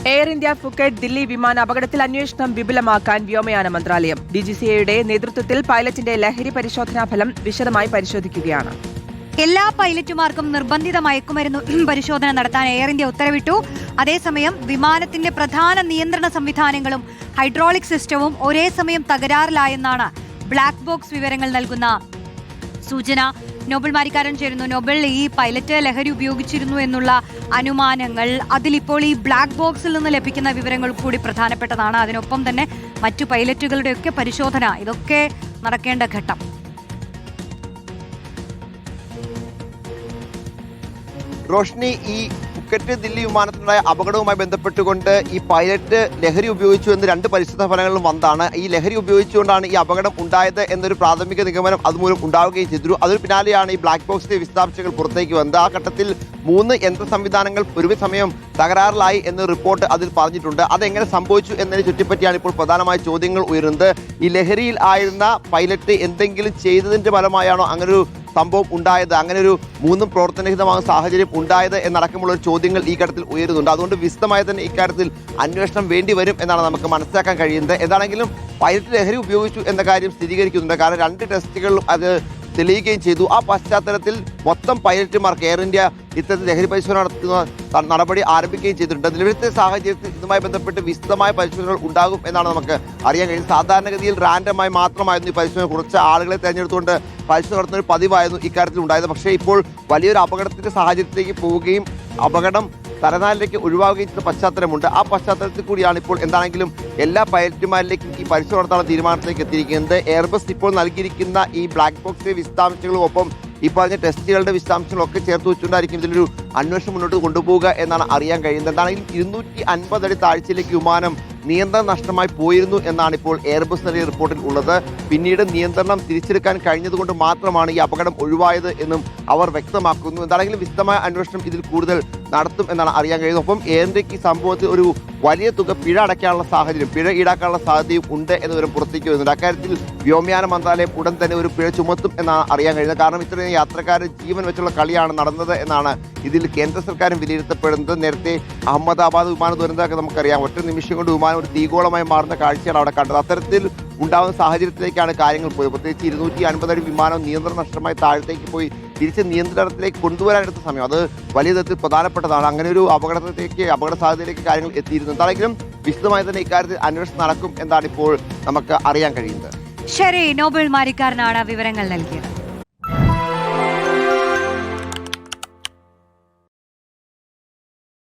Air India Phuket Delhi വിമാന അപകടത്തിൽ അന്വേഷണം വിപുലമാക്കാൻ വ്യോമയാന മന്ത്രാലയം. DGCAയുടെ നേതൃത്വത്തിൽ പൈലറ്റിന്റെ ലഹരി പരിശോധനാ ഫലം വിശദമായി പരിശോധിക്കുകയാണ്. എല്ലാ പൈലറ്റുമാർക്കും നിർബന്ധിത മയക്കുമരുന്ന് പരിശോധന നടത്താൻ എയർ ഇന്ത്യ ഉത്തരവിട്ടു. അതേസമയം വിമാനത്തിന്റെ പ്രധാന നിയന്ത്രണ സംവിധാനങ്ങളും ഹൈഡ്രോളിക് സിസ്റ്റവും ഒരേ സമയം തകരാറിലായെന്നാണ് ബ്ലാക്ക് ബോക്സ് വിവരങ്ങൾ നൽകുന്ന സൂചന. നോബൽ മാരിക്കാരൻ ചേരുന്നു. നോബൽ, ഈ പൈലറ്റ് ലഹരി ഉപയോഗിച്ചിരുന്നു എന്നുള്ള അനുമാനങ്ങൾ, അതിലിപ്പോൾ ഈ ബ്ലാക്ക് ബോക്സിൽ നിന്ന് ലഭിക്കുന്ന വിവരങ്ങൾ കൂടി പ്രധാനപ്പെട്ടതാണ്. അതിനൊപ്പം തന്നെ മറ്റു പൈലറ്റുകളുടെയൊക്കെ പരിശോധന, ഇതൊക്കെ നടക്കേണ്ട ഘട്ടം. റോഷ്നി, ഈ ഫുക്കറ്റ് ദില്ലി വിമാനത്തിലുണ്ടായ അപകടവുമായി ബന്ധപ്പെട്ടുകൊണ്ട് ഈ പൈലറ്റ് ലഹരി ഉപയോഗിച്ചു എന്ന് 2 പരിശോധനാ ഫലങ്ങളിലും വന്നതാണ്. ഈ ലഹരി ഉപയോഗിച്ചുകൊണ്ടാണ് ഈ അപകടം ഉണ്ടായത് എന്നൊരു പ്രാഥമിക നിഗമനം അതുമൂലം ഉണ്ടാവുകയും ചെയ്തു. അതിന് പിന്നാലെയാണ് ഈ ബ്ലാക്ക് ബോക്സിന്റെ വിശദാംശങ്ങൾ പുറത്തേക്ക് വന്നത്. ആ ഘട്ടത്തിൽ 3 യന്ത്ര സംവിധാനങ്ങൾ ഒരു സമയം തകരാറിലായി എന്ന റിപ്പോർട്ട് അതിൽ പറഞ്ഞിട്ടുണ്ട്. അതെങ്ങനെ സംഭവിച്ചു എന്നതിനെ ചുറ്റിപ്പറ്റിയാണ് ഇപ്പോൾ പ്രധാനമായ ചോദ്യങ്ങൾ ഉയരുന്നത്. ഈ ലഹരിയിൽ ആയിരുന്ന പൈലറ്റ് എന്തെങ്കിലും ചെയ്തതിന്റെ ഫലമായാണോ അങ്ങനൊരു സംഭവം ഉണ്ടായത്, അങ്ങനെ ഒരു 3 പ്രവർത്തനരഹിതമാകുന്ന സാഹചര്യം ഉണ്ടായത് എന്നടക്കമുള്ള ചോദ്യങ്ങൾ ഈ ഘട്ടത്തിൽ ഉയരുന്നുണ്ട്. അതുകൊണ്ട് വിശദമായി തന്നെ ഇക്കാര്യത്തിൽ അന്വേഷണം വേണ്ടി വരും എന്നാണ് നമുക്ക് മനസ്സിലാക്കാൻ കഴിയുന്നത്. എന്താണെങ്കിലും പൈലറ്റ് ലഹരി ഉപയോഗിച്ചു എന്ന കാര്യം സ്ഥിരീകരിക്കുന്നുണ്ട്. കാരണം 2 ടെസ്റ്റുകളിലും അത് തെളിയുകയും ചെയ്തു. ആ പശ്ചാത്തലത്തിൽ മൊത്തം പൈലറ്റുമാർക്ക് എയർ ഇന്ത്യ ഇത്തരത്തിൽ ലഹരി പരിശോധന നടത്തുന്ന നടപടി ആരംഭിക്കുകയും ചെയ്തിട്ടുണ്ട്. നിലവിലത്തെ സാഹചര്യത്തിൽ ഇതുമായി ബന്ധപ്പെട്ട് വിശദമായ പരിശോധനകൾ ഉണ്ടാകും എന്നാണ് നമുക്ക് അറിയാൻ കഴിയുന്നത്. സാധാരണഗതിയിൽ റാൻഡമായി മാത്രമായിരുന്നു ഈ പരിശോധന. കുറച്ച് ആളുകളെ തെരഞ്ഞെടുത്തുകൊണ്ട് പരിശോധന നടത്തുന്ന ഒരു പതിവായിരുന്നു ഇക്കാര്യത്തിൽ ഉണ്ടായത്. പക്ഷേ ഇപ്പോൾ വലിയൊരു അപകടത്തിന്റെ സാഹചര്യത്തിലേക്ക് പോവുകയും അപകടം തലനാലിലേക്ക് ഒഴിവാകുകയും ചെയ്ത പശ്ചാത്തലമുണ്ട്. ആ പശ്ചാത്തലത്തിൽ കൂടിയാണ് ഇപ്പോൾ എന്താണെങ്കിലും എല്ലാ പൈലറ്റുമാരിലേക്കും ഈ പരിശോധന നടത്താനുള്ള തീരുമാനത്തിലേക്ക് എത്തിയിരിക്കുന്നത്. എയർബസ് ഇപ്പോൾ നൽകിയിരിക്കുന്ന ഈ ബ്ലാക്ക് ബോക്സിലെ വിശദാംശങ്ങളും ഒപ്പം ഈ പറഞ്ഞ ടെസ്റ്റുകളുടെ വിശദാംശങ്ങളൊക്കെ ചേർത്ത് വെച്ചുകൊണ്ടായിരിക്കും ഇതിലൊരു അന്വേഷണം മുന്നോട്ട് കൊണ്ടുപോവുക എന്നാണ് അറിയാൻ കഴിയുന്നത്. എന്താണെങ്കിലും 250 അടി താഴ്ചയിലേക്ക് വിമാനം നിയന്ത്രണം നഷ്ടമായി പോയിരുന്നു എന്നാണ് ഇപ്പോൾ എയർബസ് നൽകിയ റിപ്പോർട്ടിൽ ഉള്ളത്. പിന്നീട് നിയന്ത്രണം തിരിച്ചെടുക്കാൻ കഴിഞ്ഞതുകൊണ്ട് മാത്രമാണ് ഈ അപകടം ഒഴിവായത് എന്നും അവർ വ്യക്തമാക്കുന്നു. എന്താണെങ്കിലും വിശദമായ അന്വേഷണം ഇതിൽ കൂടുതൽ നടത്തും എന്നാണ് അറിയാൻ കഴിയുന്നത്. ഒപ്പം എയർ ഇന്ത്യക്ക് ഈ സംഭവത്തിൽ ഒരു വലിയ തുക പിഴ അടയ്ക്കാനുള്ള സാഹചര്യം, പിഴ ഈടാക്കാനുള്ള സാധ്യതയും ഉണ്ട് എന്ന് വിവരം പുറത്തേക്ക് വരുന്നുണ്ട്. അക്കാര്യത്തിൽ വ്യോമയാന മന്ത്രാലയം ഉടൻ തന്നെ ഒരു പിഴ ചുമത്തും എന്നാണ് അറിയാൻ കഴിയുന്നത്. കാരണം ഇത്രയും യാത്രക്കാർ ജീവൻ വെച്ചുള്ള കളിയാണ് നടന്നത് എന്നാണ് ഇതിൽ കേന്ദ്ര സർക്കാരും വിലയിരുത്തപ്പെടുന്നത്. നേരത്തെ അഹമ്മദാബാദ് വിമാന ദുരന്തമൊക്കെ നമുക്കറിയാം. ഒറ്റ നിമിഷം കൊണ്ട് വിമാനം ഒരു തീഗോളമായി മാറുന്ന കാഴ്ചയാണ് അവിടെ കണ്ടത്. അത്തരത്തിൽ ഉണ്ടാകുന്ന സാഹചര്യത്തിലേക്കാണ് കാര്യങ്ങൾ പോയത്. പ്രത്യേകിച്ച് 250 അടി വിമാനം നിയന്ത്രണം നഷ്ടമായി താഴത്തേക്ക് പോയി തിരിച്ച് നിയന്ത്രണത്തിലേക്ക് കൊണ്ടുവരാനെടുത്ത സമയം അത് വലിയ തരത്തിൽ പ്രധാനപ്പെട്ടതാണ്. അങ്ങനെ ഒരു അപകട സാധ്യതയിലേക്ക് കാര്യങ്ങൾ എത്തിയിരുന്നു. എന്താണെങ്കിലും വിശദമായി തന്നെ ഇക്കാര്യത്തിൽ അന്വേഷണം നടക്കും എന്നാണ് ഇപ്പോൾ നമുക്ക് അറിയാൻ കഴിയുന്നത്. ശരി, നോബൽ മാരിക്കാരനാണ് വിവരങ്ങൾ നൽകിയത്.